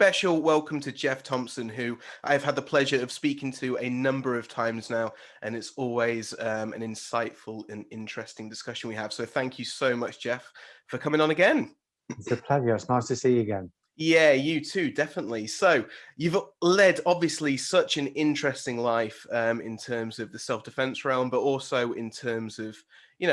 special welcome to Geoff Thompson, who I've had the pleasure of speaking to a number of times now, and it's always an insightful and interesting discussion we have. So thank you so much, Geoff, for coming on again. It's a pleasure. It's nice to see you again. Yeah, you too, definitely. So you've led obviously such an interesting life in terms of the self-defense realm, but also in terms of,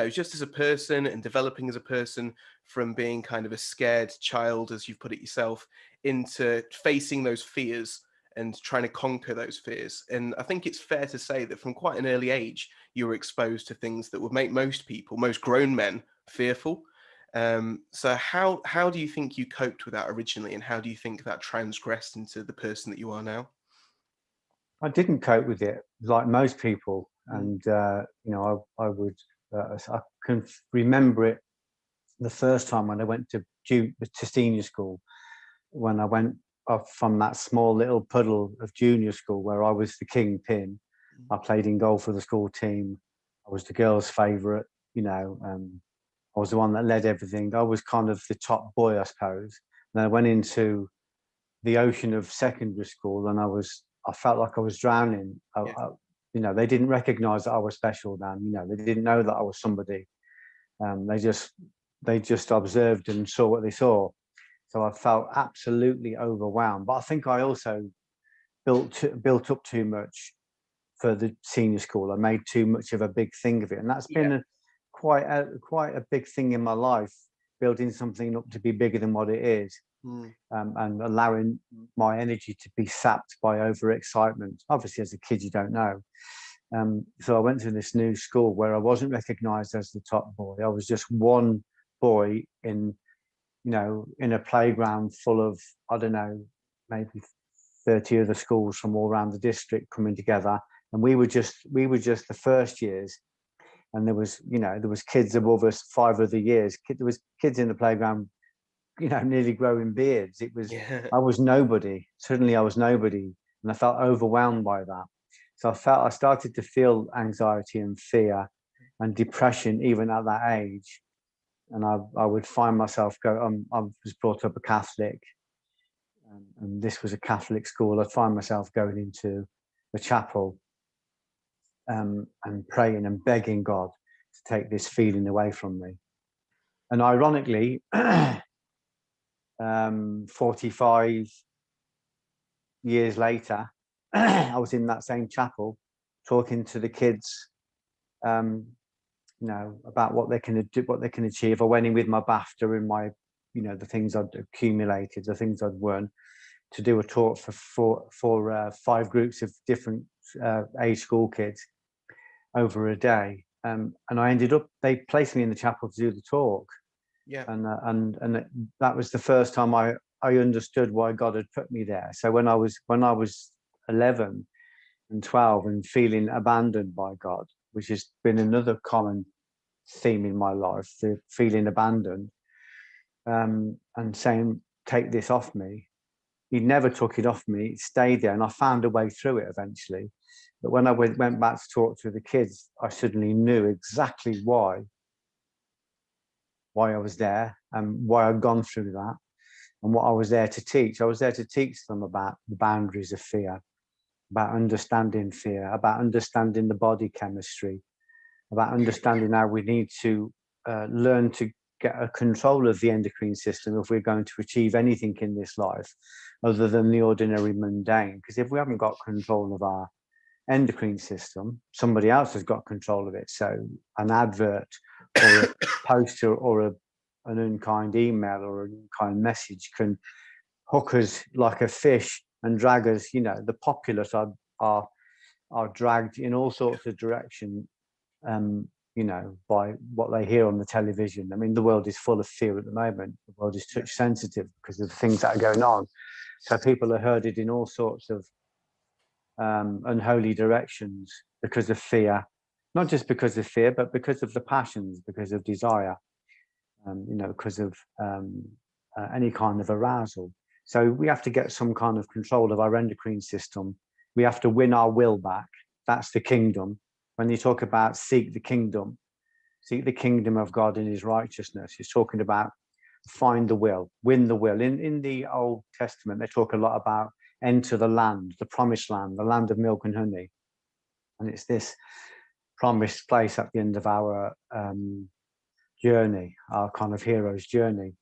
just as a person and developing as a person from being kind of a scared child, as you've put it yourself, into facing those fears and trying to conquer those fears. And I think it's fair to say that from quite an early age, you were exposed to things that would make most people, most grown men, fearful. So how do you think you coped with that originally, and how do you think that transgressed into the person that you are now? I didn't cope with it like most people, Mm. and I would. I can remember it the first time when I went to senior school, when I went off from that small little puddle of junior school where I was the kingpin. I played in goal for the school team. I was the girls' favourite. I was the one that led everything. I was kind of the top boy, I suppose. And I went into the ocean of secondary school, and I felt like I was drowning. Yeah. They didn't recognise that I was special then. They didn't know that I was somebody. They just observed and saw what they saw. So I felt absolutely overwhelmed. But I think I also built up too much for the senior school. I made too much of a big thing of it, and that's Yeah. been quite a big thing in my life, building something up to be bigger than what it is. Mm. And allowing my energy to be sapped by overexcitement. Obviously, as a kid, you don't know. So I went to this new school where I wasn't recognised as the top boy. I was just one boy in a playground full of, I don't know, maybe 30 other schools from all around the district coming together, and we were just the first years. And there was kids above us 5 other years. There was kids in the playground, nearly growing beards. Yeah. I was nobody. Suddenly I was nobody, and I felt overwhelmed by that. So I started to feel anxiety and fear and depression even at that age. And I would find myself I was brought up a Catholic, and this was a Catholic school. I'd find myself going into the chapel and praying and begging God to take this feeling away from me. And ironically, 45 years later, I was in that same chapel talking to the kids, about what they can do, what they can achieve. I went in with my BAFTA and my, the things I'd accumulated, the things I'd won, to do a talk for 5 groups of different age school kids over a day. And they placed me in the chapel to do the talk. Yeah. And that was the first time I understood why God had put me there. So when I was 11 and 12 and feeling abandoned by God, which has been another common theme in my life, the feeling abandoned, and saying, take this off me. He never took it off me. It stayed there, and I found a way through it eventually. But when I went back to talk to the kids, I suddenly knew exactly why I was there and why I'd gone through that, and what I was there to teach. I was there to teach them about the boundaries of fear, about understanding fear, about understanding the body chemistry, about understanding how we need to learn to get a control of the endocrine system if we're going to achieve anything in this life other than the ordinary mundane. Because if we haven't got control of our endocrine system, somebody else has got control of it. So an advert or a poster or an unkind email or an unkind message can hook us like a fish and drag us. The populace are dragged in all sorts of direction, by what they hear on the television. I mean, the world is full of fear at the moment. The world is touch sensitive because of the things that are going on. So people are herded in all sorts of unholy directions because of fear, not just because of fear, but because of the passions, because of desire, because of any kind of arousal. So we have to get some kind of control of our endocrine system. We have to win our will back. That's the kingdom. When you talk about seek the kingdom of God and his righteousness, he's talking about find the will, win the will. In the Old Testament, they talk a lot about enter the land, the promised land, the land of milk and honey. And it's this promised place at the end of our journey, our kind of hero's journey.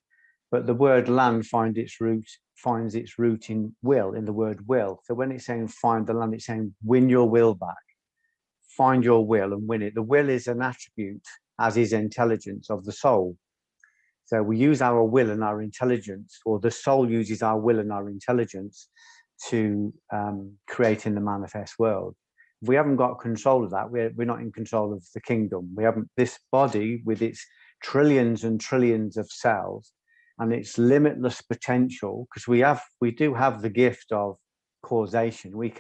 But the word land finds its root in will, in the word will. So when it's saying find the land, it's saying win your will back. Find your will and win it. The will is an attribute, as is intelligence, of the soul. So we use our will and our intelligence, or the soul uses our will and our intelligence to create in the manifest world. If we haven't got control of that, we're not in control of the kingdom. We haven't, this body with its trillions and trillions of cells and its limitless potential, because we do have the gift of causation. We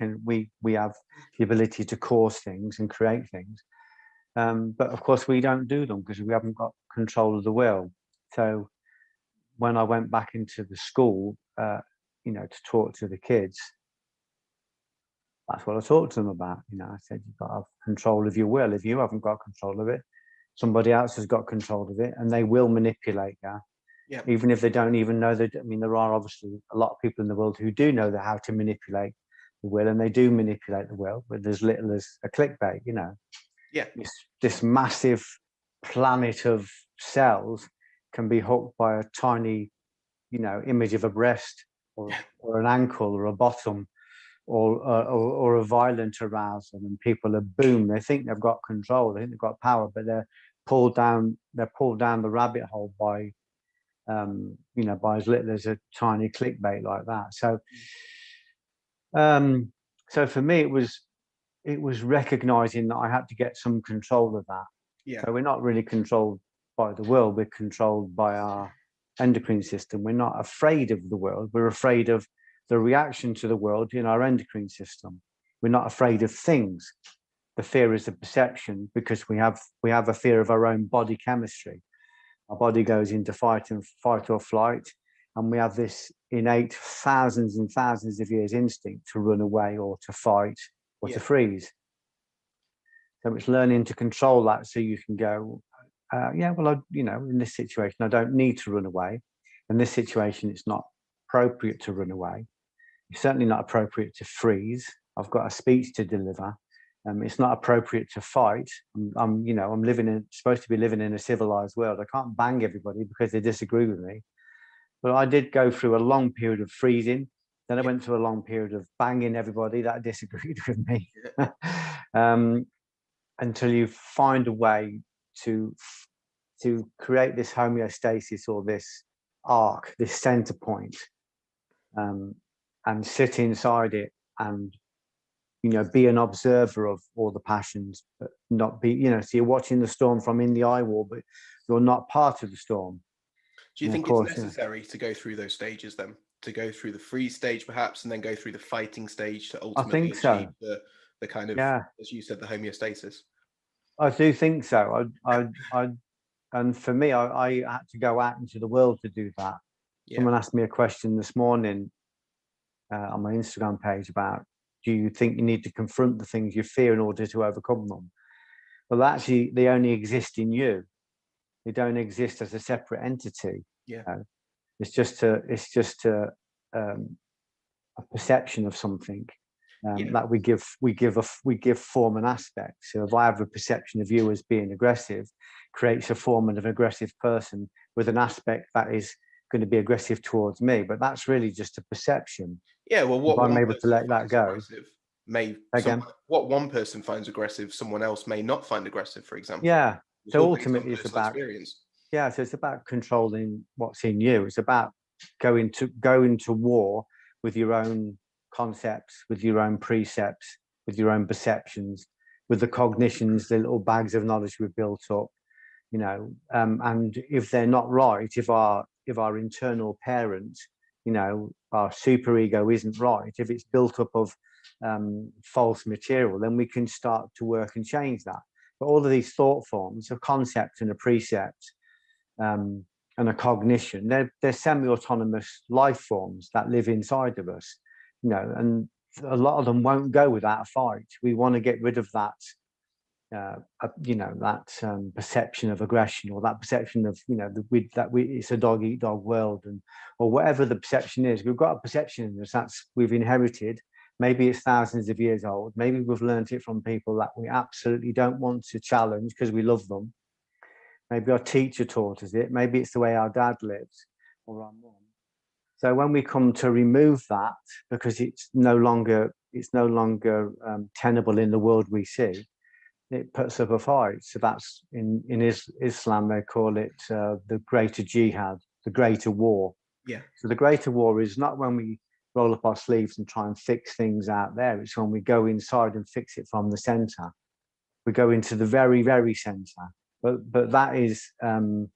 have the ability to cause things and create things. But of course we don't do them because we haven't got control of the will. So when I went back into the school, to talk to the kids, that's what I talked to them about. I said, you've got to have control of your will. If you haven't got control of it, somebody else has got control of it, and they will manipulate you. Yeah. Even if they don't even know that. I mean, there are obviously a lot of people in the world who do know how to manipulate the will, and they do manipulate the will with as little as a clickbait. Yeah. This massive planet of cells can be hooked by a tiny, image of a breast or an ankle or a bottom or a violent arousal, and people are boom. They think they've got control. They think they've got power, but they're pulled down the rabbit hole by by as little as a tiny clickbait like that. So for me, it was recognizing that I had to get some control of that. Yeah. So we're not really controlled by the world. We're controlled by our endocrine system. We're not afraid of the world. We're afraid of the reaction to the world in our endocrine system. We're not afraid of things. The fear is a perception, because we have a fear of our own body chemistry. Our body goes into fight or flight, and we have this innate thousands and thousands of years instinct to run away or to fight or to freeze. So it's learning to control that, so you can go, in this situation, I don't need to run away. In this situation, it's not appropriate to run away. It's certainly not appropriate to freeze. I've got a speech to deliver. It's not appropriate to fight. I'm supposed to be living in a civilized world. I can't bang everybody because they disagree with me. But I did go through a long period of freezing. Then I went through a long period of banging everybody that disagreed with me. Until you find a way to create this homeostasis, or this arc, this center point, and sit inside it, and be an observer of all the passions, but not be, so you're watching the storm from in the eye wall, but you're not part of the storm. Do you think it's necessary to go through those stages then? To go through the freeze stage perhaps, and then go through the fighting stage to ultimately achieve the kind of, as you said, the homeostasis? I do think so. And for me, I had to go out into the world to do that. Yeah. Someone asked me a question this morning on my Instagram page about, do you think you need to confront the things you fear in order to overcome them? Well, actually, they only exist in you. They don't exist as a separate entity. Yeah, it's just a perception of something that we give form and aspect. So if I have a perception of you as being aggressive, creates a form of an aggressive person with an aspect that is going to be aggressive towards me, but that's really just a perception. Yeah, well, what I'm able to let that go. What one person finds aggressive, someone else may not find aggressive, for example. Yeah. So ultimately, it's about experience. Yeah, so it's about controlling what's in you. It's about going to war with your own concepts, with your own precepts, with your own perceptions, with the cognitions, the little bags of knowledge we've built up. And if they're not right, if our internal parent, our superego isn't right, if it's built up of false material, then we can start to work and change that. But all of these thought forms, a concept and a precept, and a cognition, they're semi-autonomous life forms that live inside of us, and a lot of them won't go without a fight. We want to get rid of that you know, that perception of aggression, or that perception of, you know, it's a dog eat dog world, and or whatever the perception is. We've got a perception in us that's we've inherited. Maybe it's thousands of years old. Maybe we've learned it from people that we absolutely don't want to challenge because we love them. Maybe our teacher taught us it. Maybe it's the way our dad lives or our mum. So when we come to remove that, because it's no longer tenable in the world we see, it puts up a fight. So that's in Islam, they call it the greater jihad, the greater war. Yeah. So the greater war is not when we roll up our sleeves and try and fix things out there. It's when we go inside and fix it from the center. We go into the very, very center. But that is, you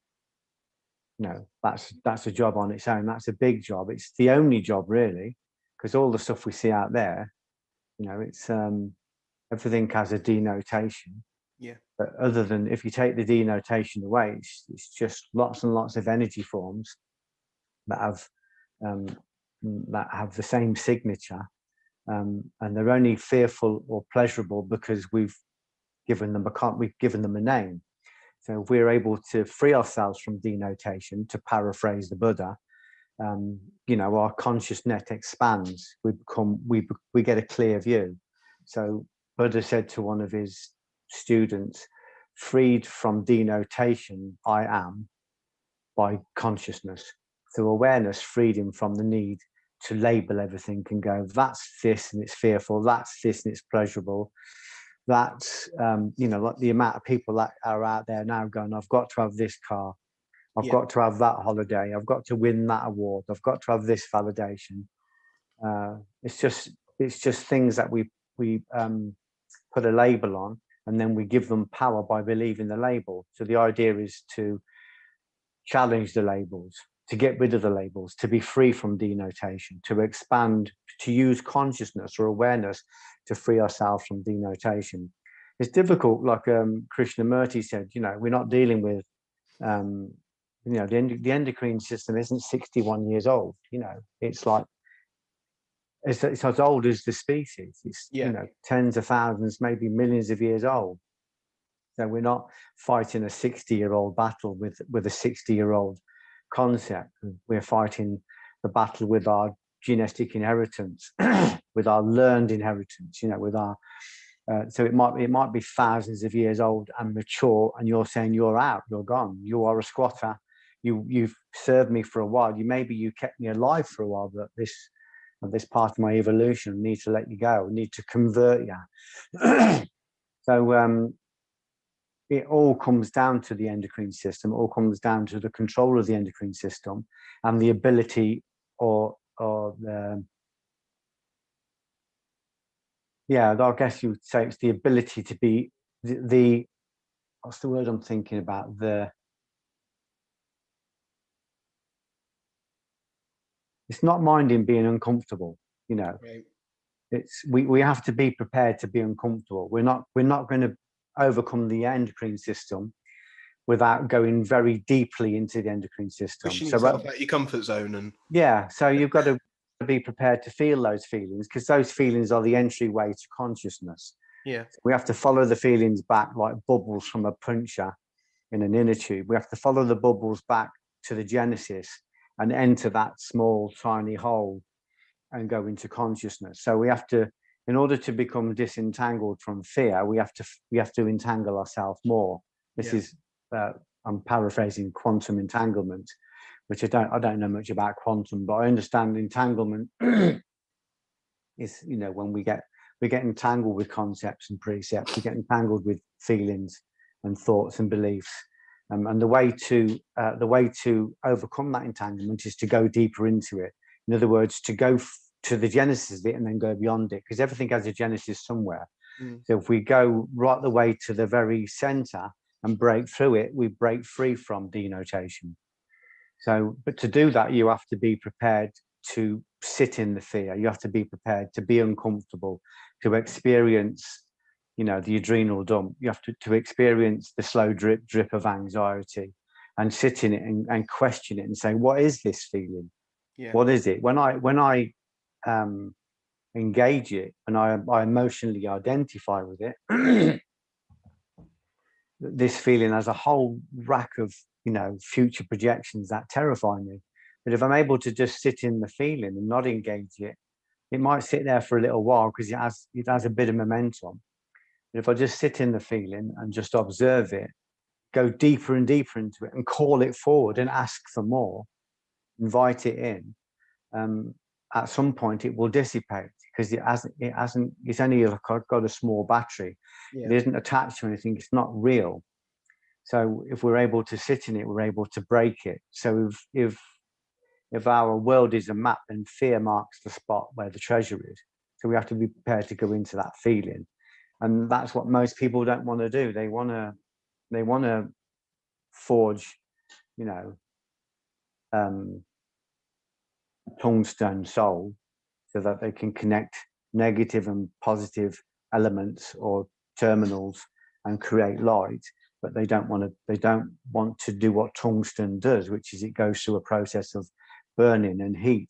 know, that's a job on its own. That's a big job. It's the only job really, because all the stuff we see out there, you know, it's everything has a denotation. Yeah. But other than, if you take the denotation away, it's just lots and lots of energy forms that have the same signature, and they're only fearful or pleasurable because we've given them a name. So if we're able to free ourselves from denotation, to paraphrase the Buddha, you know, our conscious net expands. We get a clear view. So Buddha said to one of his students, freed from denotation, I am, by consciousness. So awareness freed him from the need to label everything and go, that's this and it's fearful, that's this and it's pleasurable. That's, you know, like the amount of people that are out there now going, I've got to have this car, I've got to have that holiday, I've got to win that award, I've got to have this validation. It's just things that we put a label on, and then we give them power by believing the label. So the idea is to challenge the labels, to get rid of the labels, to be free from denotation, to expand, to use consciousness or awareness to free ourselves from denotation. It's difficult, like Krishnamurti said, you know, we're not dealing with, you know, the endocrine system isn't 61 years old, you know, it's like, it's as old as the species. It's, you know, tens of thousands, maybe millions of years old. So we're not fighting a 60-year-old battle with a 60-year-old concept. We're fighting the battle with our genetic inheritance, with our learned inheritance, you know, with our, so it might be thousands of years old and mature, and you're saying you're out, you're gone, you are a squatter, you've served me for a while, you kept me alive for a while, but this part of my evolution, need to let you go, need to convert you. So it all comes down to the endocrine system. It all comes down to the control of the endocrine system and the ability, or the, yeah, I guess you would say it's the ability to be the what's the word I'm thinking about? It's not minding being uncomfortable, you know. Right. It's we have to be prepared to be uncomfortable. We're not going to overcome the endocrine system without going very deeply into the endocrine system. Pushing So yourself out your comfort zone. And yeah, so you've got to be prepared to feel those feelings, because those feelings are the entryway to consciousness. yeah, We have to follow the feelings back like bubbles from a puncture in an inner tube. We have to follow the bubbles back to the genesis and enter that small, tiny hole and go into consciousness. So we have to, in order to become disentangled from fear, we have to entangle ourselves more. This is, I'm paraphrasing quantum entanglement, which I don't know much about quantum, but I understand entanglement is, you know, when we get entangled with concepts and precepts, we get entangled with feelings and thoughts and beliefs. And the way to overcome that entanglement is to go deeper into it. In other words, to go to the genesis of it and then go beyond it, because everything has a genesis somewhere. So if we go right the way to the very center and break through it, we break free from denotation. So, but to do that, you have to be prepared to sit in the fear. You have to be prepared to be uncomfortable, to experience, you know, the adrenal dump. You have to experience the slow drip of anxiety, and sit in it and question it and say, what is this feeling? What is it? When I engage it and I emotionally identify with it, this feeling has a whole rack of, future projections that terrify me. But if I'm able to just sit in the feeling and not engage it, it might sit there for a little while because it has a bit of momentum. But if I just sit in the feeling and just observe it, go deeper and deeper into it and call it forward and ask for more, invite it in, at some point it will dissipate because it's only got a small battery. Yeah. It isn't attached to anything. It's not real. So if we're able to sit in it, we're able to break it. So if our world is a map, and fear marks the spot where the treasure is. So we have to be prepared to go into that feeling. And that's what most people don't want to do. They want to forge, tungsten soul so that they can connect negative and positive elements or terminals and create light. But they don't want to do what tungsten does, which is it goes through a process of burning and heat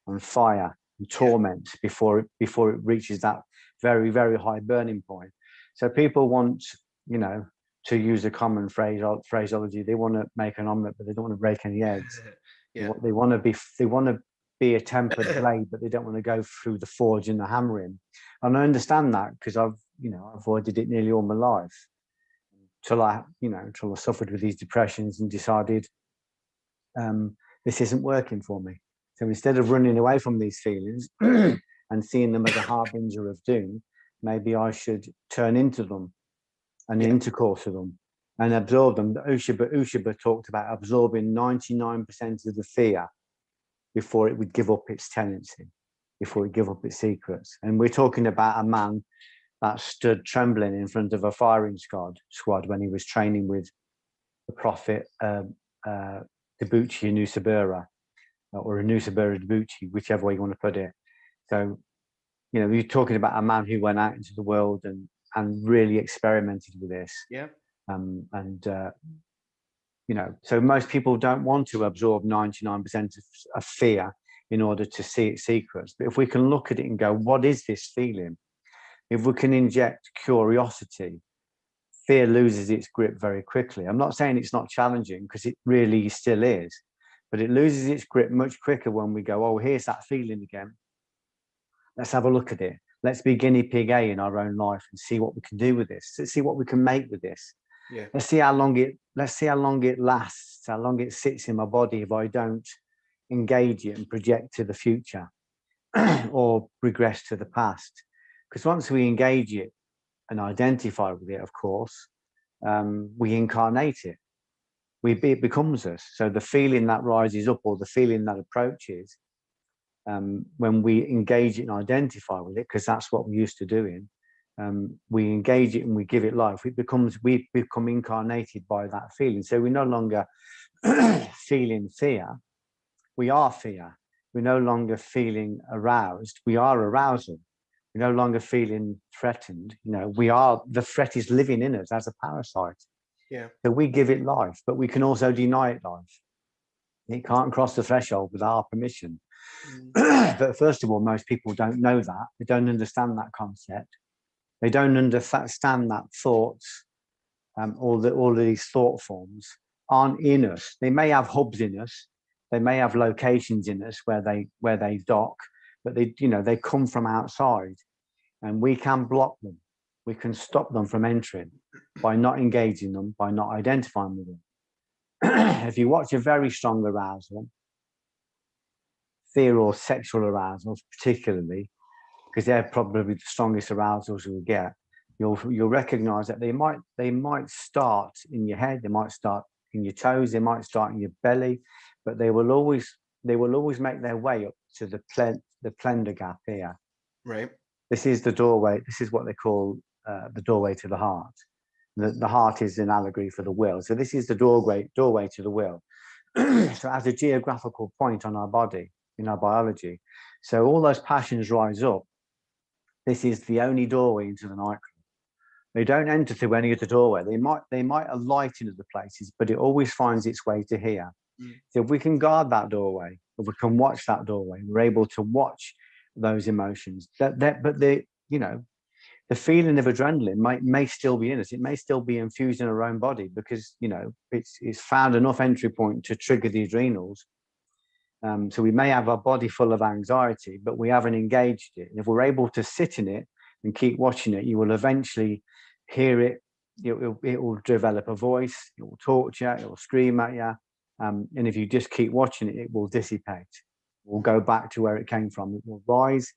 and fire and torment before it reaches that very, very high burning point. So people want, to use a common phraseology, they want to make an omelette, but they don't want to break any eggs. Yeah. They want to be a tempered blade, but they don't want to go through the forge and the hammering. And I understand that because I've avoided it nearly all my life until I suffered with these depressions and decided this isn't working for me. So instead of running away from these feelings and seeing them as a harbinger of doom, maybe I should turn into them and intercourse with them and absorb them. Ushaba talked about absorbing 99% of the fear before it would give up its tendency, before it give up its secrets. And we're talking about a man that stood trembling in front of a firing squad when he was training with the prophet Debuchy Anusabura, or Anusabura Debuchy, whichever way you want to put it. So, you're talking about a man who went out into the world and really experimented with this. Yeah. So most people don't want to absorb 99% of fear in order to see its secrets. But if we can look at it and go, what is this feeling? If we can inject curiosity, fear loses its grip very quickly. I'm not saying it's not challenging, because it really still is, but it loses its grip much quicker when we go, oh, here's that feeling again. Let's have a look at it. Let's be guinea pig A in our own life and see what we can do with this. Let's see what we can make with this. Yeah. Let's see how long it lasts, how long it sits in my body if I don't engage it and project to the future or regress to the past. Because once we engage it and identify with it, of course, we incarnate it. It becomes us. So the feeling that rises up, or the feeling that approaches, when we engage it and identify with it, because that's what we're used to doing, we engage it and we give it life. We become incarnated by that feeling. So we're no longer feeling fear. We are fear. We're no longer feeling aroused. We are arousal. We're no longer feeling threatened. The threat is living in us as a parasite. Yeah. So we give it life, but we can also deny it life. It can't cross the threshold without our permission. But first of all, most people don't know that. They don't understand that concept. They don't understand that thoughts, all of these thought forms aren't in us. They may have hubs in us. They may have locations in us where they dock, but they come from outside, and we can block them. We can stop them from entering by not engaging them, by not identifying with them. If you watch a very strong arousal, fear or sexual arousals particularly, because they're probably the strongest arousals you'll get, you'll recognize that they might start in your head, they might start in your toes, they might start in your belly, but they will always make their way up to the plender gap here. Right. This is the doorway. This is what they call the doorway to the heart. The heart is an allegory for the will. So this is the doorway to the will. So as a geographical point on our body, in our biology. So all those passions rise up. This is the only doorway into the nightclub. They don't enter through any other doorway. They might alight in other places, but it always finds its way to here. So if we can guard that doorway, if we can watch that doorway, we're able to watch those emotions. But the feeling of adrenaline may still be in us. It may still be infused in our own body because, you know, it's found enough entry point to trigger the adrenals. So we may have our body full of anxiety, but we haven't engaged it. And if we're able to sit in it and keep watching it, you will eventually hear it. It will develop a voice. It will talk to you. It will scream at you. And if you just keep watching it, it will dissipate. It will go back to where it came from. It will rise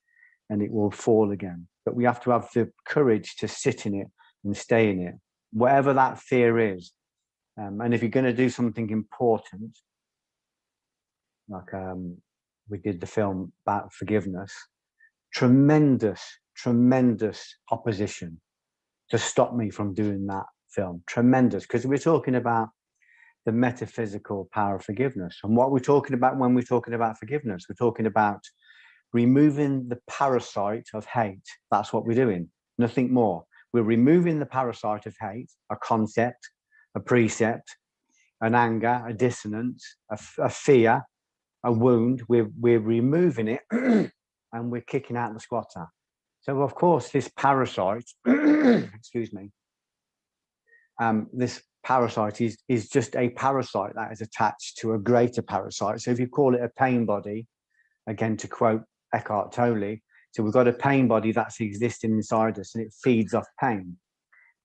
and it will fall again. But we have to have the courage to sit in it and stay in it, whatever that fear is. And if you're going to do something important, like we did the film about forgiveness, tremendous opposition to stop me from doing that film. Tremendous, because we're talking about the metaphysical power of forgiveness. And what we're talking about when we're talking about forgiveness, we're talking about removing the parasite of hate. That's what we're doing, nothing more. We're removing the parasite of hate, a concept, a precept, an anger, a dissonance, a fear, a wound. We're removing it and we're kicking out the squatter. So of course this parasite, excuse me, this parasite is just a parasite that is attached to a greater parasite. So if you call it a pain body, again to quote Eckhart Tolle, so we've got a pain body that's existing inside us and it feeds off pain.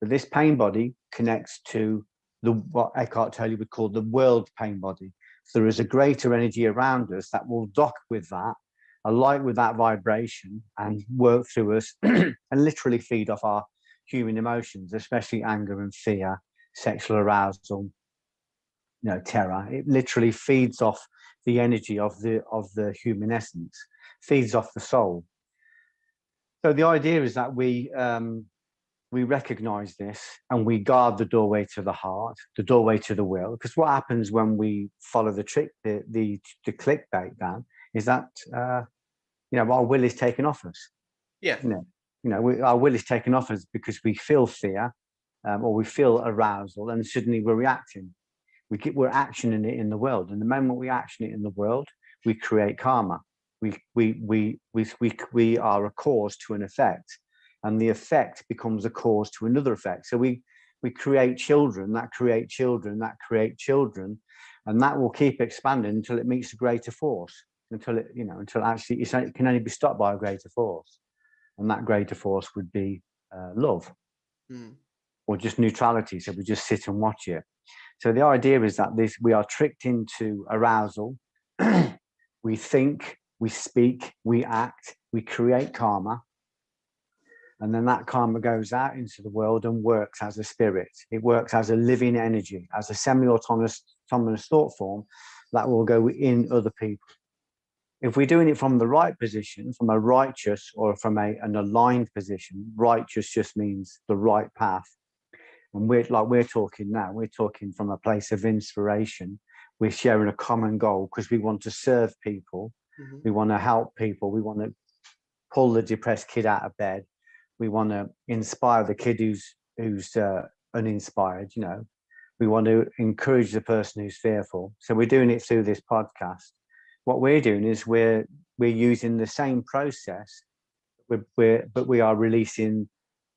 But this pain body connects to what Eckhart Tolle would call the world pain body. So there is a greater energy around us that will dock with that, alight with that vibration and work through us and literally feed off our human emotions, especially anger and fear, sexual arousal, you know, terror. It literally feeds off the energy of the human essence, feeds off the soul. So the idea is that we recognize this and we guard the doorway to the heart, the doorway to the will. Because what happens when we follow the trick, the clickbait down, is that you know, our will is taken off us. Yeah. Our will is taken off us because we feel fear or we feel arousal, and suddenly we're reacting. We're actioning it in the world, and the moment we action it in the world, we create karma. We are a cause to an effect, and the effect becomes a cause to another effect. So we create children that create children that create children, and that will keep expanding until it meets a greater force. Until actually it can only be stopped by a greater force, and that greater force would be love, or just neutrality. So we just sit and watch it. So the idea is that we are tricked into arousal. We think, we speak, we act, we create karma, and then that karma goes out into the world and works as a spirit. It works as a living energy, as a semi-autonomous thought form that will go in other people. If we're doing it from the right position, from a righteous or from an aligned position, righteous just means the right path. And we're talking now, we're talking from a place of inspiration. We're sharing a common goal because we want to serve people. Mm-hmm. We want to help people. We want to pull the depressed kid out of bed. We want to inspire the kid who's uninspired, you know. We want to encourage the person who's fearful. So we're doing it through this podcast. What we're doing is we're using the same process, but we are releasing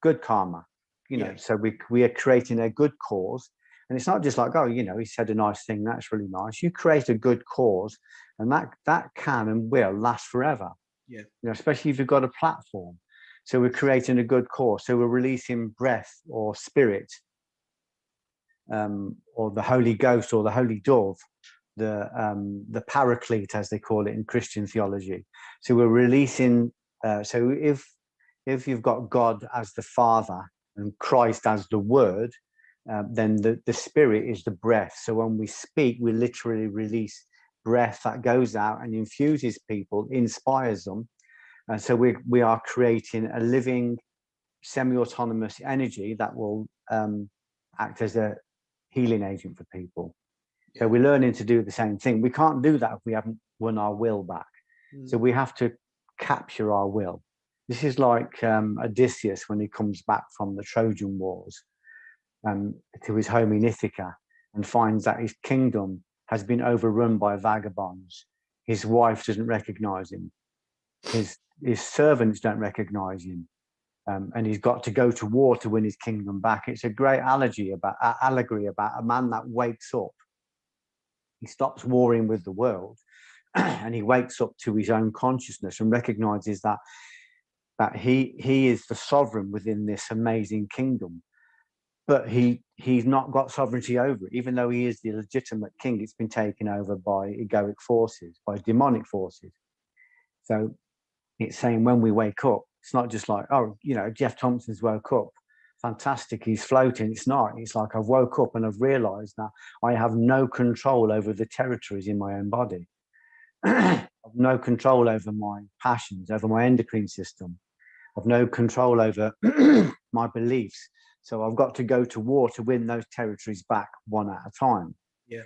good karma, you know. Yeah. So we are creating a good cause, and it's not just like, oh, you know, he said a nice thing, that's really nice. You create a good cause, and that can and will last forever. Yeah, you know, especially if you've got a platform. So we're creating a good cause. So we're releasing breath or spirit, or the Holy Ghost or the Holy Dove. The paraclete, as they call it in Christian theology. So we're releasing. So if you've got God as the Father and Christ as the Word, then the Spirit is the breath. So when we speak, we literally release breath that goes out and infuses people, inspires them. And so we are creating a living, semi-autonomous energy that will act as a healing agent for people. So we're learning to do the same thing. We can't do that if we haven't won our will back. So we have to capture our will. This is like Odysseus when he comes back from the Trojan Wars to his home in Ithaca and finds that his kingdom has been overrun by vagabonds. His wife doesn't recognize him. His servants don't recognize him. and he's got to go to war to win his kingdom back. It's a great allegory about a man that wakes up. He stops warring with the world, and he wakes up to his own consciousness and recognizes that he is the sovereign within this amazing kingdom. But he's not got sovereignty over it, even though he is the legitimate king. It's been taken over by egoic forces, by demonic forces. So it's saying when we wake up, it's not just like, oh, Geoff Thompson's woke up, fantastic, he's floating. It's not. It's like I've woke up and I've realized that I have no control over the territories in my own body. I've no control over my passions, over my endocrine system. I've no control over my beliefs. So I've got to go to war to win those territories back one at a time. Yeah.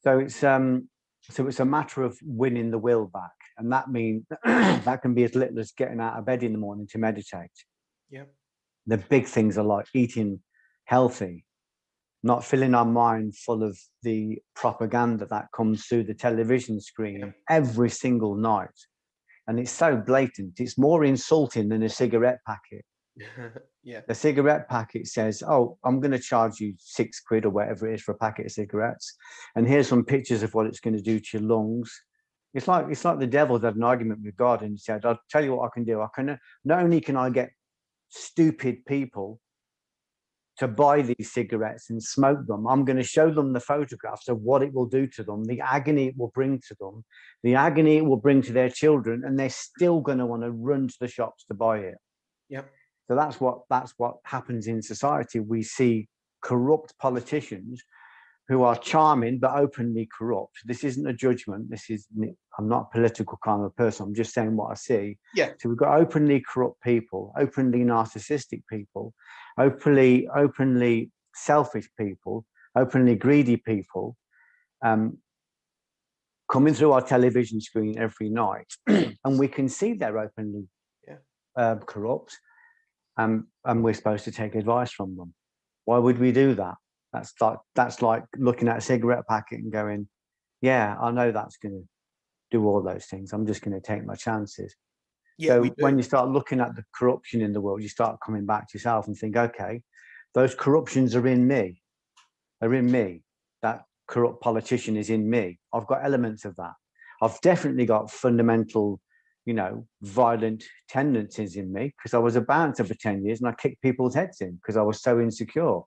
So it's a matter of winning the will back, and that means that can be as little as getting out of bed in the morning to meditate. Yeah. The big things are like eating healthy, not filling our mind full of the propaganda that comes through the television screen every single night. And it's so blatant. It's more insulting than a cigarette packet. Yeah. The cigarette packet says, oh, I'm going to charge you £6 or whatever it is for a packet of cigarettes. And here's some pictures of what it's going to do to your lungs. It's like the devil's had an argument with God and he said, I'll tell you what I can do. Not only can I get stupid people to buy these cigarettes and smoke them, I'm going to show them the photographs of what it will do to them, the agony it will bring to them, the agony it will bring to their children, and they're still going to want to run to the shops to buy it. Yep. So that's what happens in society. We see corrupt politicians who are charming but openly corrupt. This isn't a judgment. I'm not a political kind of person. I'm just saying what I see. Yeah. So we've got openly corrupt people, openly narcissistic people, openly selfish people, openly greedy people, coming through our television screen every night, and we can see they're openly corrupt. And we're supposed to take advice from them. Why would we do that? That's like looking at a cigarette packet and going, yeah, I know that's going to do all those things. I'm just going to take my chances. Yeah, so when you start looking at the corruption in the world, you start coming back to yourself and think, okay, those corruptions are in me. They're in me. That corrupt politician is in me. I've got elements of that. I've definitely got fundamental, violent tendencies in me, because I was a bouncer for 10 years and I kicked people's heads in because I was so insecure.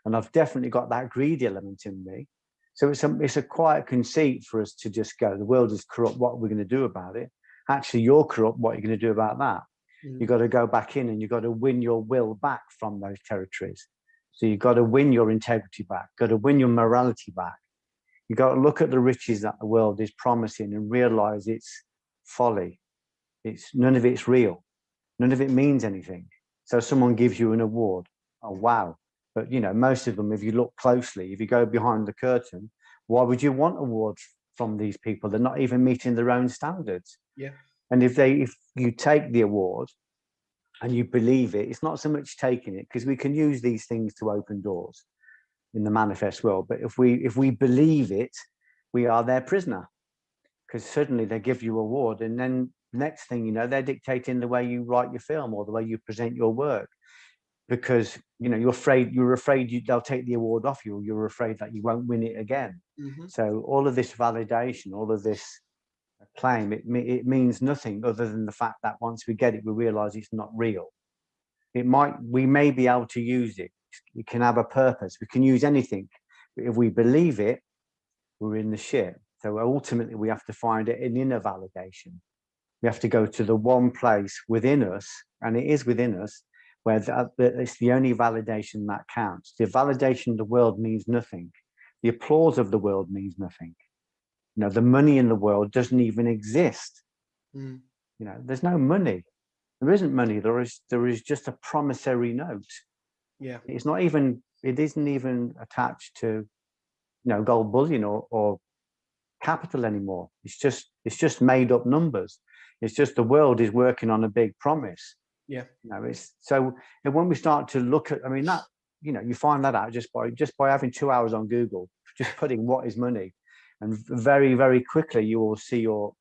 And I've definitely got that greedy element in me. So it's a quiet conceit for us to just go, the world is corrupt, what are we going to do about it? Actually, you're corrupt, what are you going to do about that? You've got to go back in and you've got to win your will back from those territories. So you've got to win your integrity back, got to win your morality back. You've got to look at the riches that the world is promising and realize it's folly. None of it's real. None of it means anything. So someone gives you an award. Oh, wow. But, most of them, if you look closely, if you go behind the curtain, why would you want awards from these people? They're not even meeting their own standards. Yeah. And if you take the award and you believe it, it's not so much taking it, because we can use these things to open doors in the manifest world. But if we believe it, we are their prisoner, because suddenly they give you an award, and then next thing you know, they're dictating the way you write your film or the way you present your work, because you're afraid they'll take the award off you, or you're afraid that you won't win it again. So all of this validation, all of this claim, it means nothing other than the fact that once we get it, we realize it's not real. We may be able to use it. It can have a purpose. We can use anything, but if we believe it, we're in the shit. So ultimately we have to find an inner validation. We have to go to the one place within us, and it is within us, where it's the only validation that counts. The validation of the world means nothing. The applause of the world means nothing. The money in the world doesn't even exist. There's no money. There isn't money. There is just a promissory note. Yeah. It isn't even attached to, gold bullion or capital anymore. It's just made up numbers. It's just the world is working on a big promise. Yeah. It's so, and when we start to look at, that, you find that out just by having 2 hours on Google, just putting what is money, and very, very quickly you will see your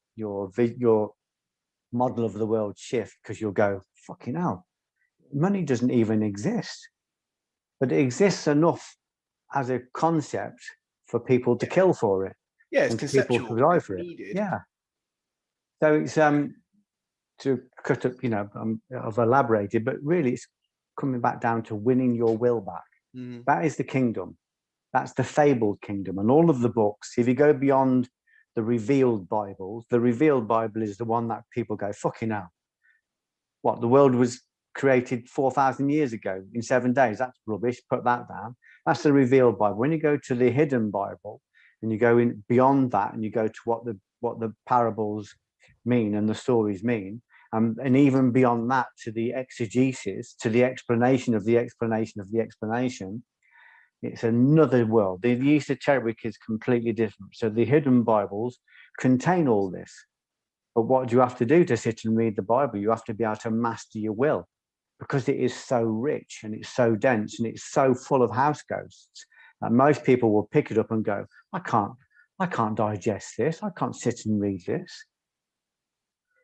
model of the world shift, because you'll go, fucking hell, money doesn't even exist, but it exists enough as a concept for people to kill for it Yeah, it's and for people conceptual, to but die it's for it. needed. Yeah. So it's to cut up, I've elaborated, but really it's coming back down to winning your will back. Mm. That is the kingdom. That's the fabled kingdom. And all of the books, if you go beyond the revealed Bibles, the revealed Bible is the one that people go, fucking hell. What, the world was created 4,000 years ago in 7 days? That's rubbish. Put that down. That's the revealed Bible. When you go to the hidden Bible and you go in beyond that and you go to what the parables mean and the stories mean, and even beyond that to the exegesis, to the explanation of the explanation of the explanation, it's another world. The esoteric is completely different. So the hidden Bibles contain all this. But what do you have to do to sit and read the Bible? You have to be able to master your will, because it is so rich and it's so dense and it's so full of house ghosts that most people will pick it up and go, I can't digest this. I can't sit and read this.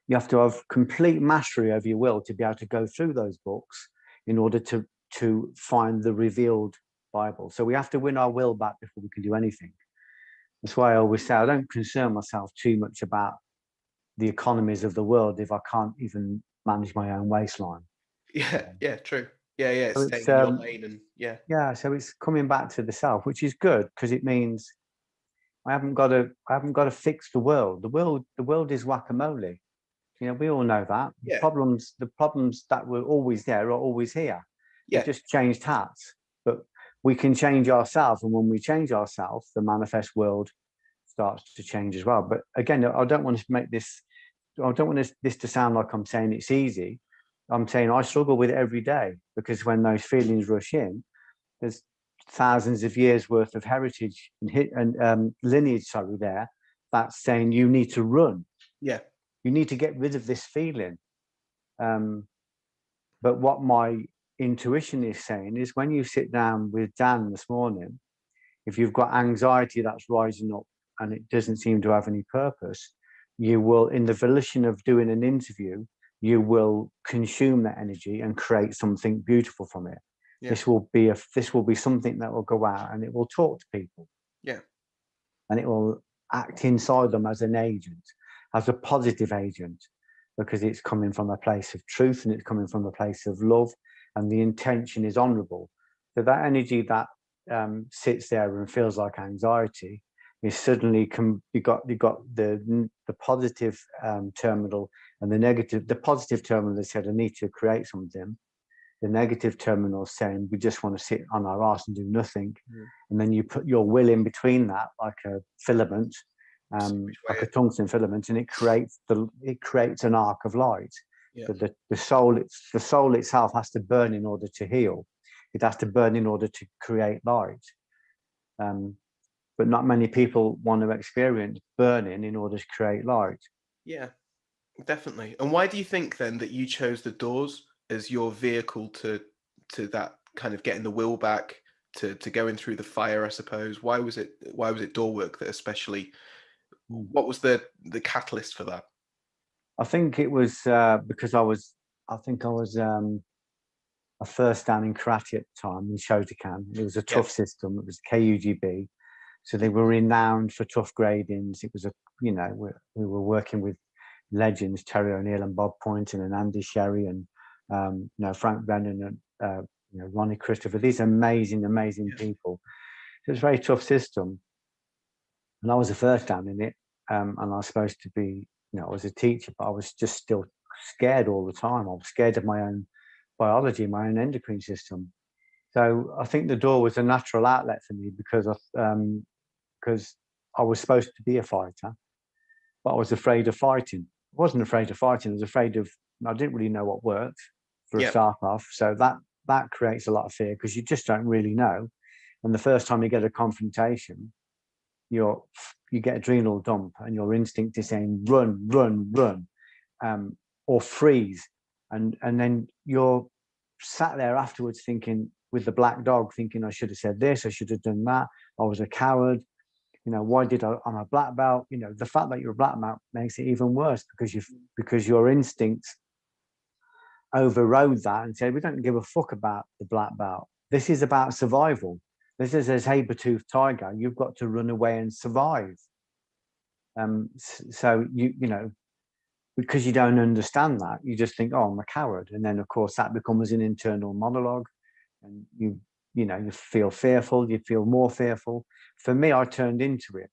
You have to have complete mastery over your will to be able to go through those books in order to find the revealed Bible. So we have to win our will back before we can do anything. That's why I always say I don't concern myself too much about the economies of the world if I can't even manage my own waistline. Yeah, true. Yeah, it's So staying in your lane, and yeah, so it's coming back to the self, which is good because it means I haven't got to fix the world. The world is whack-a-mole. We all know that. yeah, The problems that were always there are always here. They've yeah, just changed hats. But we can change ourselves, and when we change ourselves, the manifest world starts to change as well. But again, I don't want this to sound like I'm saying it's easy. I'm saying I struggle with it every day, because when those feelings rush in, there's thousands of years worth of heritage and lineage, there, that's saying you need to run. yeah, You need to get rid of this feeling. But what my intuition is saying is, when you sit down with Dan this morning, if you've got anxiety that's rising up and it doesn't seem to have any purpose, you will, in the volition of doing an interview, you will consume that energy and create something beautiful from it. yeah, This will be something that will go out and it will talk to people, yeah, and it will act inside them as an agent, as a positive agent, because it's coming from a place of truth and it's coming from a place of love, and the intention is honorable. So that energy that sits there and feels like anxiety is suddenly you got the positive terminal and the negative. The positive terminal that said, I need to create something. The negative terminal saying, we just want to sit on our arse and do nothing. mm. And then you put your will in between that, like a filament, like a tungsten filament, and it creates an arc of light. Yeah, But the soul itself has to burn in order to heal. It has to burn in order to create light. But not many people want to experience burning in order to create light. yeah, definitely. And why do you think then that you chose the doors as your vehicle to that kind of getting the will back, to going through the fire, I suppose? Why was it door work that especially? What was the catalyst for that? I think it was because I think I was a first dan in karate at the time in Shotokan. It was a Yeah, tough system. It was KUGB. So they were renowned for tough gradings. It was we were working with legends, Terry O'Neill and Bob Poynton and Andy Sherry and Frank Brennan and Ronnie Christopher. These amazing yeah, people. It was a very tough system, and I was the first dan in it. And I was supposed to be, I was a teacher, but I was just still scared all the time. I was scared of my own biology, my own endocrine system. So I think the door was a natural outlet for me because I was supposed to be a fighter, but I was afraid of fighting. I wasn't afraid of fighting. I was afraid of, I didn't really know what worked for a yeah, start off. So that creates a lot of fear because you just don't really know. And the first time you get a confrontation, you get adrenal dump and your instinct is saying, run, run, run, or freeze. And then you're sat there afterwards thinking, with the black dog, thinking, I should have said this, I should have done that. I was a coward. Why did I'm a black belt? The fact that you're a black belt makes it even worse because your instincts overrode that and said, we don't give a fuck about the black belt. This is about survival. This is a saber-toothed tiger. You've got to run away and survive. So you know, because you don't understand that, you just think, oh, I'm a coward. And then of course that becomes an internal monologue, and you know, you feel fearful, you feel more fearful. For me, I turned into it.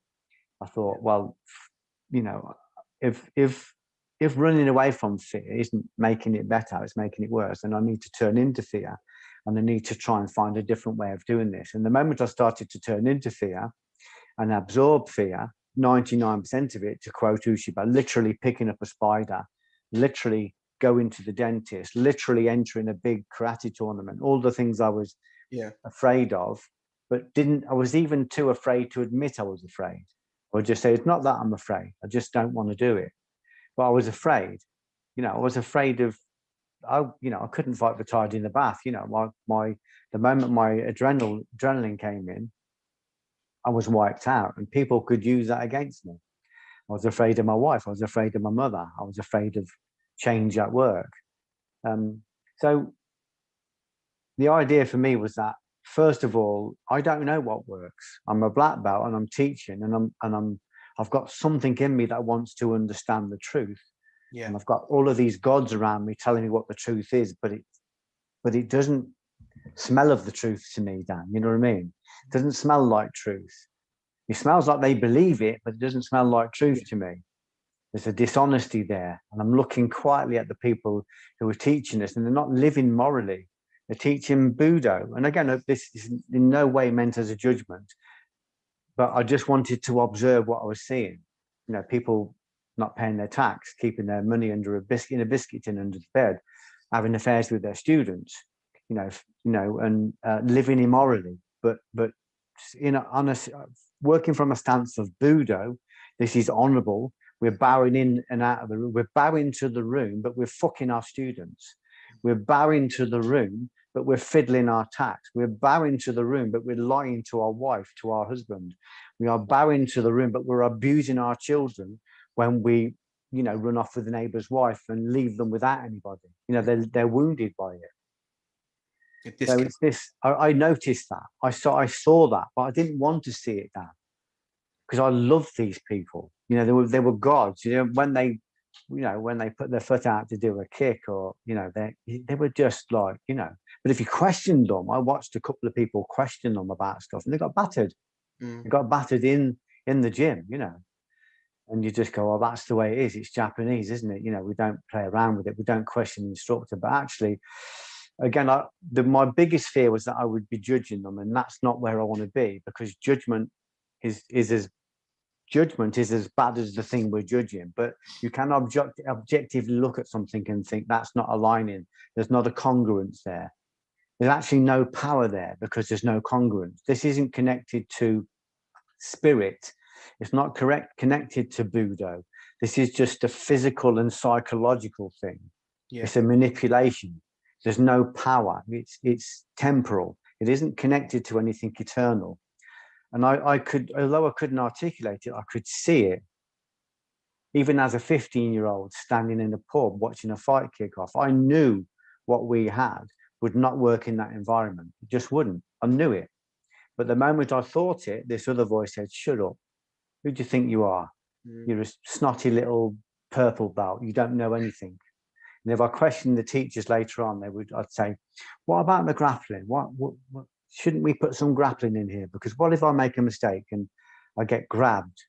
I thought, well, you know, if running away from fear isn't making it better, it's making it worse, then I need to turn into fear, and I need to try and find a different way of doing this. And the moment I started to turn into fear and absorb fear, 99% of it, to quote Ushiba, literally picking up a spider, literally going to the dentist, literally entering a big karate tournament, all the things I was afraid of, but I was even too afraid to admit I was afraid. I would just say, it's not that I'm afraid, I just don't want to do it. But I was afraid, you know, I was afraid of, I couldn't fight the tide in the bath. You know, the moment my adrenaline came in, I was wiped out, and people could use that against me. I was afraid of my wife. I was afraid of my mother. I was afraid of change at work. So the idea for me was that, first of all, I don't know what works. I'm a black belt and I'm teaching, and I've got something in me that wants to understand the truth. Yeah. And I've got all of these gods around me telling me what the truth is, but it doesn't smell of the truth to me, Dan. You know what I mean? It doesn't smell like truth. It smells like they believe it, but it doesn't smell like truth to me. There's a dishonesty there. And I'm looking quietly at the people who are teaching this, and they're not living morally. They're teaching Budo. And again, this is in no way meant as a judgment, but I just wanted to observe what I was seeing. You know, people not paying their tax, keeping their money in a biscuit tin under the bed, having affairs with their students, and living immorally. But working from a stance of Budo, this is honourable. We're bowing in and out of the room. We're bowing to the room, but we're fucking our students. We're bowing to the room, but we're fiddling our tax. We're bowing to the room, but we're lying to our wife, to our husband. We are bowing to the room, but we're abusing our children when we, run off with the neighbour's wife and leave them without anybody. They're wounded by it. So it's this. I noticed that. I saw that, but I didn't want to see it now, because I love these people. They were gods. When they put their foot out to do a kick, or they were just like, But if you questioned them, I watched a couple of people question them about stuff, and they got battered. They got battered in the gym, And you just go, "Oh, that's the way it is. It's Japanese, isn't it? We don't play around with it. We don't question the instructor." But actually, again, my biggest fear was that I would be judging them, and that's not where I want to be, because judgment is as bad as the thing we're judging. But you can objectively look at something and think that's not aligning. There's not a congruence there. There's actually no power there, because there's no congruence. This isn't connected to spirit. It's not connected to Budo. This is just a physical and psychological thing. Yeah. It's a manipulation. There's no power. It's temporal. It isn't connected to anything eternal. And I could, although I couldn't articulate it, I could see it. Even as a 15-year-old standing in a pub watching a fight kick off, I knew what we had would not work in that environment. It just wouldn't. I knew it. But the moment I thought it, this other voice said, "Shut up. Who do you think you are? You're a snotty little purple belt. You don't know anything." And if I questioned the teachers later on, I'd say, "What about the grappling? What shouldn't we put some grappling in here? Because what if I make a mistake and I get grabbed?"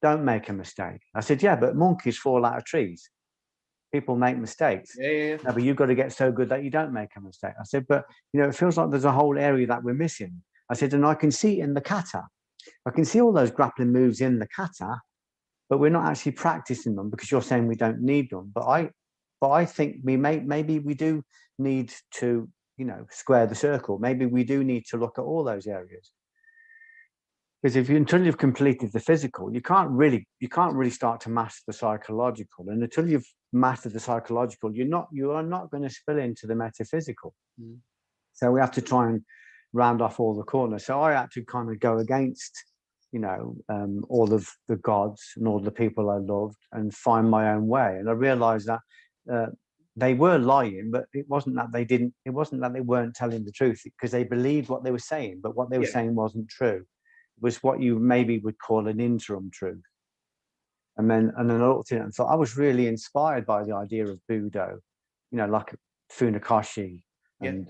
"Don't make a mistake." I said, "Yeah, but monkeys fall out of trees. People make mistakes." Yeah. "No, but you've got to get so good that you don't make a mistake." I said, "But, it feels like there's a whole area that we're missing." I said, "And I can see it in the kata. I can see all those grappling moves in the kata, but we're not actually practicing them, because you're saying we don't need them. But I think maybe we do need to, square the circle. Maybe we do need to look at all those areas. Because until you've completed the physical, you can't really start to master the psychological. And until you've mastered the psychological, you are not going to spill into the metaphysical. So we have to try and round off all the corners. So I had to kind of go against, all of the gods and all the people I loved, and find my own way. And I realized that they were lying, but it wasn't that they didn't, it wasn't that they weren't telling the truth, because they believed what they were saying, but what they were Yeah. saying wasn't true. It was what you maybe would call an interim truth. And then I looked at it and thought, I was really inspired by the idea of Budo, you know, like Funakoshi Yeah. and,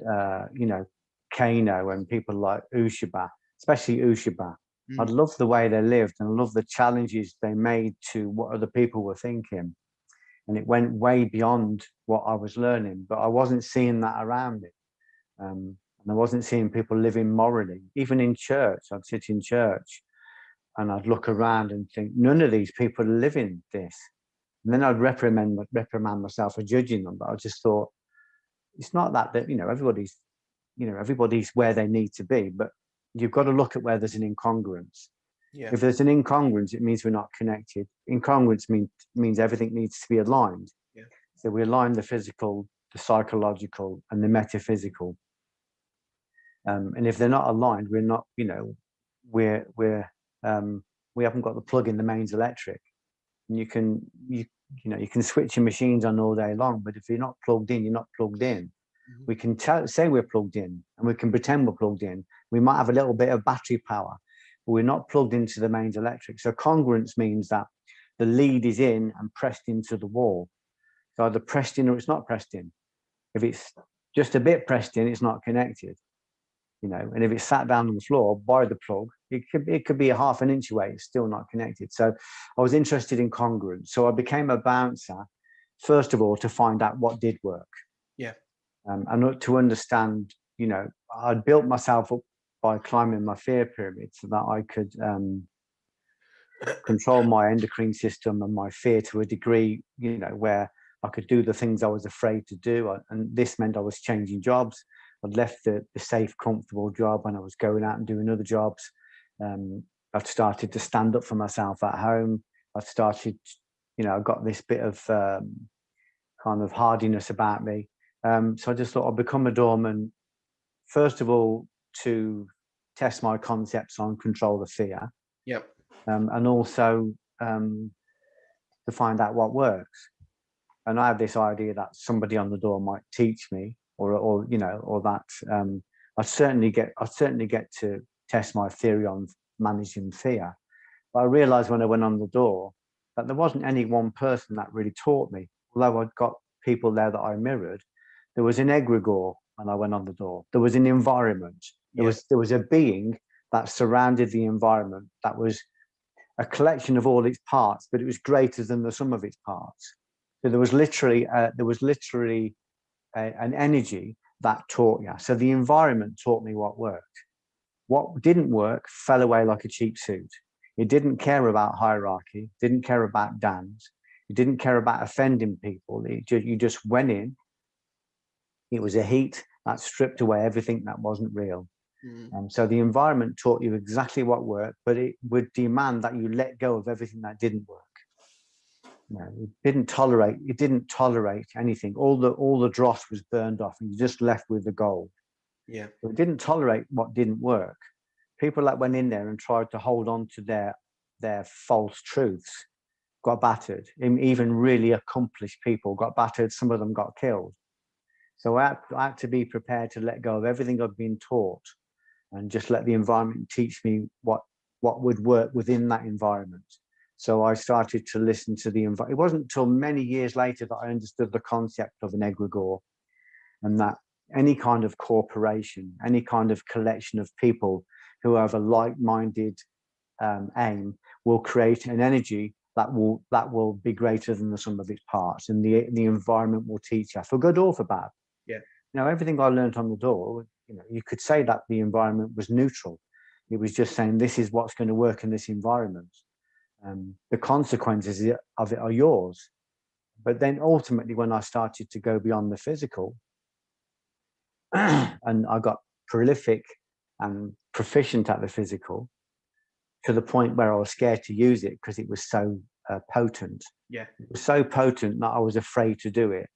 you know, Kano and people like Ushaba, especially Ushaba. I love the way they lived, and I love the challenges they made to what other people were thinking. And it went way beyond what I was learning, but I wasn't seeing that around me. And I wasn't seeing people living morally. Even in church, I'd sit in church and I'd look around and think, none of these people are living this. And then I'd reprimand myself for judging them. But I just thought, it's not that, you know, everybody's where they need to be, but you've got to look at where there's an incongruence. Yeah. If there's an incongruence, it means we're not connected. Incongruence means everything needs to be aligned. Yeah. So we align the physical, the psychological, and the metaphysical. And if they're not aligned, we're not, you know, we haven't got the plug in the mains electric. And you can switch your machines on all day long, but if you're not plugged in, you're not plugged in. We can say we're plugged in, and we can pretend we're plugged in. We might have a little bit of battery power, but we're not plugged into the mains electric. So congruence means that the lead is in and pressed into the wall. So either pressed in or it's not pressed in. If it's just a bit pressed in, it's not connected. You know, and if it's sat down on the floor by the plug, it could be a half an inch away, it's still not connected. So I was interested in congruence. So I became a bouncer, first of all, to find out what did work. Yeah. And to understand, you know, I'd built myself up by climbing my fear pyramid so that I could control my endocrine system and my fear to a degree, you know, where I could do the things I was afraid to do. And this meant I was changing jobs. I'd left the safe, comfortable job, and I was going out and doing other jobs. I'd started to stand up for myself at home. I'd started, you know, I got this bit of kind of hardiness about me. So I just thought I'd become a doorman, first of all, to test my concepts on control the fear. Yep. And also to find out what works. And I had this idea that somebody on the door might teach me, or you know, or that I'd certainly get to test my theory on managing fear. But I realized when I went on the door that there wasn't any one person that really taught me. Although I'd got people there that I mirrored, there was an egregore when I went on the door. There was an environment. There was a being that surrounded the environment that was a collection of all its parts, but it was greater than the sum of its parts. So there was literally an energy that taught you. So the environment taught me what worked. What didn't work fell away like a cheap suit. It didn't care about hierarchy, didn't care about dams, it didn't care about offending people. You just went in. It was a heat that stripped away everything that wasn't real. So the environment taught you exactly what worked, but it would demand that you let go of everything that didn't work. No, it didn't tolerate anything. All the dross was burned off, and you just left with the gold. Yeah. So it didn't tolerate what didn't work. People that went in there and tried to hold on to their false truths got battered. Even really accomplished people got battered. Some of them got killed. So I had to be prepared to let go of everything I'd been taught and just let the environment teach me what would work within that environment. So I started to listen to the environment. It wasn't until many years later that I understood the concept of an egregore, and that any kind of corporation, any kind of collection of people who have a like-minded aim will create an energy that will be greater than the sum of its parts, and the environment will teach us for good or for bad. Yeah. Now, everything I learned on the door, you know, you could say that the environment was neutral. It was just saying, this is what's going to work in this environment. The consequences of it are yours. But then ultimately, when I started to go beyond the physical, and I got prolific and proficient at the physical, to the point where I was scared to use it because it was so potent. Yeah. It was so potent that I was afraid to do it.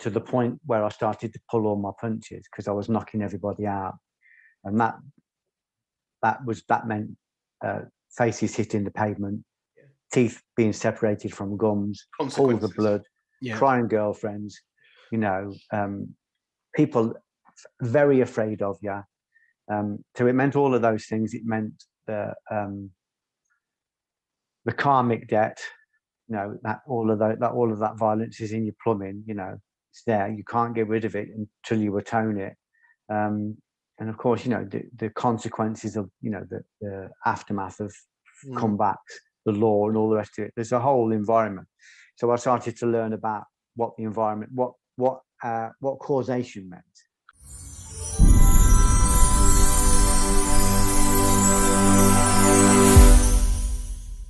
To the point where I started to pull all my punches because I was knocking everybody out, and that meant faces hitting the pavement, teeth being separated from gums, pools of blood, Yeah. crying girlfriends, you know, people very afraid of you. So it meant all of those things. It meant the karmic debt, you know, that all of that violence is in your plumbing, you know, it's there. You can't get rid of it until you atone it. And of course, you know, the consequences of, you know, the aftermath of comebacks, the law and all the rest of it. There's a whole environment. So I started to learn about what the environment, what causation meant.